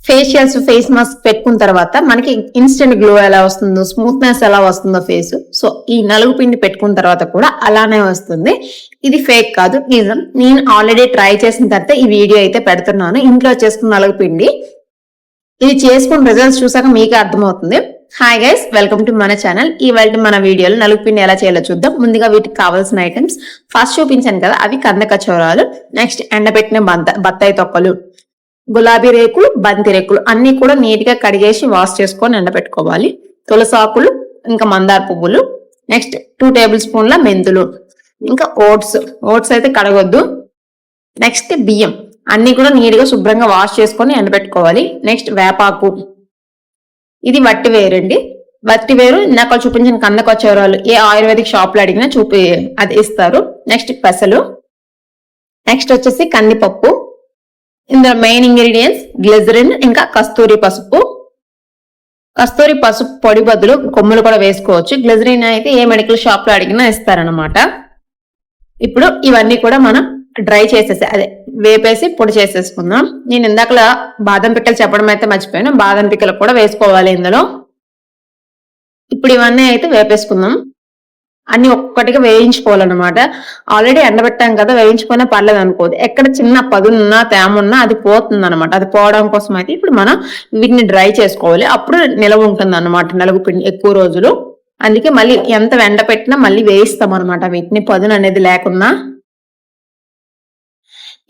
Facials face mask పెట్టుకున్న తర్వాత మనకి ఇన్స్టెంట్ గ్లో ఎలా వస్తుందో, స్మూత్నెస్ ఎలా వస్తుందో ఫేస్, సో ఈ నలుగు పిండి పెట్టుకున్న తర్వాత కూడా అలానే వస్తుంది. ఇది ఫేక్ కాదు, నిజం. నేను ఆల్రెడీ ట్రై చేసిన తర్వాత ఈ వీడియో అయితే పెడుతున్నాను. ఇంట్లో చేసుకున్న నలుగు పిండి. ఇది చేసుకున్న రిజల్ట్స్ చూసాక మీకే అర్థమవుతుంది. హాయ్ గైస్, వెల్కమ్ టు మన ఛానల్. ఇవాళ మన వీడియోలో నలుగు పిండి ఎలా చేయాలో చూద్దాం. ముందుగా వీటికి కావాల్సిన ఐటమ్స్ ఫస్ట్ చూపించాను కదా, అవి కంద కచోరాలు, నెక్స్ట్ ఎండబెట్టిన బత్తాయి తొక్కలు, గులాబీ రేకులు, బంతి రేకులు అన్ని కూడా నీట్ గా కడిగేసి వాష్ చేసుకొని ఎండబెట్టుకోవాలి. తులసాకులు, ఇంకా మందార పువ్వులు, నెక్స్ట్ 2 టేబుల్ స్పూన్ల మెంతులు, ఇంకా ఓట్స్ అయితే కడగొద్దు. నెక్స్ట్ బియ్యం అన్ని కూడా నీట్ గా శుభ్రంగా వాష్ చేసుకొని ఎండబెట్టుకోవాలి. నెక్స్ట్ వేపాకు, ఇది వట్టి వేరండి. వట్టి వేరు ఇందాక చూపించిన కంద కచోరాలు ఏ ఆయుర్వేదిక్ షాప్ లో అడిగినా అది ఇస్తారు. నెక్స్ట్ పెసలు, నెక్స్ట్ వచ్చేసి కందిపప్పు. ఇందులో మెయిన్ ఇంగ్రీడియంట్స్ గ్లిజరిన్, ఇంకా కస్తూరి పసుపు. కస్తూరి పసుపు పొడి బదులు కొమ్ములు కూడా వేసుకోవచ్చు. గ్లిజరిన్ అయితే ఏ మెడికల్ షాప్ లో అడిగినా ఇస్తారనమాట. ఇప్పుడు ఇవన్నీ కూడా మనం డ్రై చేసేసి వేపేసి పొడి చేసేసుకుందాం. నేను ఇందాకలా బాదం పిక్కలు చెప్పడం అయితే మర్చిపోయాను. బాదం పిక్కలు కూడా వేసుకోవాలి ఇందులో. ఇప్పుడు ఇవన్నీ అయితే వేపేసుకుందాం. అన్ని ఒక్కటిగా వేయించుకోవాలన్నమాట. ఆల్రెడీ ఎండబెట్టాం కదా, వేయించుకునే పర్లేదు అనుకోదు. ఎక్కడ చిన్న పదునున్నా తేమున్నా అది పోతుంది అనమాట. అది పోవడం కోసం అయితే ఇప్పుడు మనం వీటిని డ్రై చేసుకోవాలి. అప్పుడు నిలవ ఉంటుంది అనమాట నలుగు పిండి ఎక్కువ రోజులు. అందుకే మళ్ళీ ఎంత ఎండబెట్టినా మళ్ళీ వేయిస్తాం అనమాట వీటిని, పదును అనేది లేకుండా.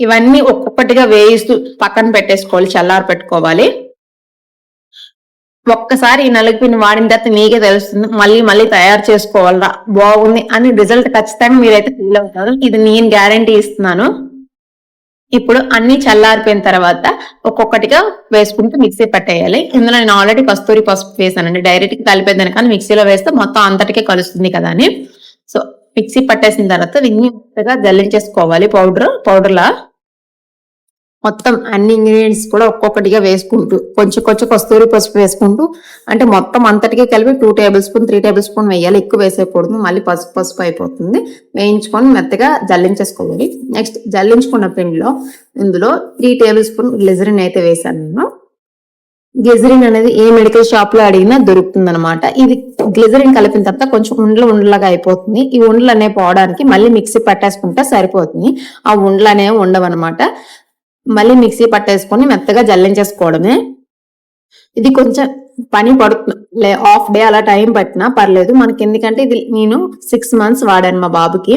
ఇవన్నీ ఒక్కొక్కటిగా వేయిస్తూ పక్కన పెట్టేసుకోవాలి, చల్లారి పెట్టుకోవాలి. ఒక్కసారి ఈ నలుగు పిండి వాడిన తర్వాత మీకే తెలుస్తుంది మళ్ళీ తయారు చేసుకోవాలరా బాగుంది అని రిజల్ట్ ఖచ్చితంగా మీరైతే ఫీల్ అవుతారు. ఇది నేను గ్యారంటీ ఇస్తున్నాను. ఇప్పుడు అన్ని చల్లారిపోయిన తర్వాత ఒక్కొక్కటిగా వేసుకుంటూ మిక్సీ పట్టేయాలి. ఇందులో నేను ఆల్రెడీ కస్తూరి పసుపు వేసానండి. డైరెక్ట్ గా కలిపేదాని కానీ మిక్సీలో వేస్తే మొత్తం అంతటికే కలుస్తుంది కదా అని. సో మిక్సీ పట్టేసిన తర్వాత దీన్ని జల్లించేసుకోవాలి పౌడర్లా. మొత్తం అన్ని ఇంగ్రీడియంట్స్ కూడా ఒక్కొక్కటిగా వేసుకుంటూ కొంచెం కస్తూరి పసుపు వేసుకుంటూ, అంటే మొత్తం అంతటికే కలిపి 2 టేబుల్ స్పూన్ 3 టేబుల్ స్పూన్ వేయాలి. ఎక్కువ వేసేయకూడదు, మళ్ళీ పసుపు అయిపోతుంది. వేయించుకొని మెత్తగా జల్లించేసుకోవాలి. నెక్స్ట్ జల్లించుకున్న పిండిలో ఇందులో 3 టేబుల్ స్పూన్ గ్లిజరిన్ అయితే వేసాను నేను. గ్లిజరిన్ అనేది ఏ మెడికల్ షాప్ లో అడిగినా దొరుకుతుంది అనమాట. ఇది గ్లిజరిన్ కలిపిన తర్వాత కొంచెం ఉండలాగా అయిపోతుంది. ఈ ఉండలు అనేవి పోవడానికి మళ్ళీ మిక్సీ పట్టేసుకుంటే సరిపోతుంది. ఆ ఉండలు అనేవి ఉండవన్నమాట. మళ్ళీ మిక్సీ పట్టేసుకొని మెత్తగా జల్లించేసుకోవడమే. ఇది కొంచెం పని పడుతుంది, హాఫ్ డే అలా టైం పట్టినా పర్లేదు మనకి. ఎందుకంటే ఇది నేను 6 months వాడాను మా బాబుకి.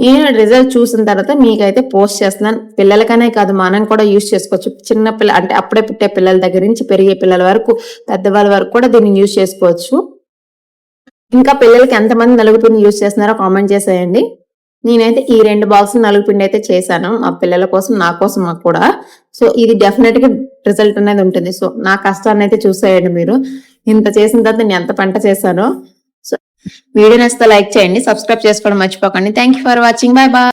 నేను రిజల్ట్ చూసిన తర్వాత మీకైతే పోస్ట్ చేస్తున్నాను. పిల్లలకనే కాదు, మనం కూడా యూజ్ చేసుకోవచ్చు. చిన్న అంటే అప్పుడే పుట్టే పిల్లల దగ్గర నుంచి పెరిగే పిల్లల వరకు, పెద్దవాళ్ళ వరకు కూడా దీన్ని యూజ్ చేసుకోవచ్చు. ఇంకా పిల్లలకి ఎంతమంది నలుగు పిండి యూజ్ చేస్తున్నారో కామెంట్ చేసేయండి. నేనైతే ఈ 2 బాక్సులు నలుగు పిండి అయితే చేశాను మా పిల్లల కోసం, నా కోసం కూడా. సో ఇది డెఫినెట్ గా రిజల్ట్ అనేది ఉంటుంది. సో నా కష్టాన్ని అయితే చూసేయండి మీరు. ఇంత చేసిన తర్వాత నేను ఎంత పంట చేశానో. సో వీడియో నచ్చితే లైక్ చేయండి, సబ్స్క్రైబ్ చేసుకోవడం మర్చిపోకండి. Thank you for watching. Bye bye.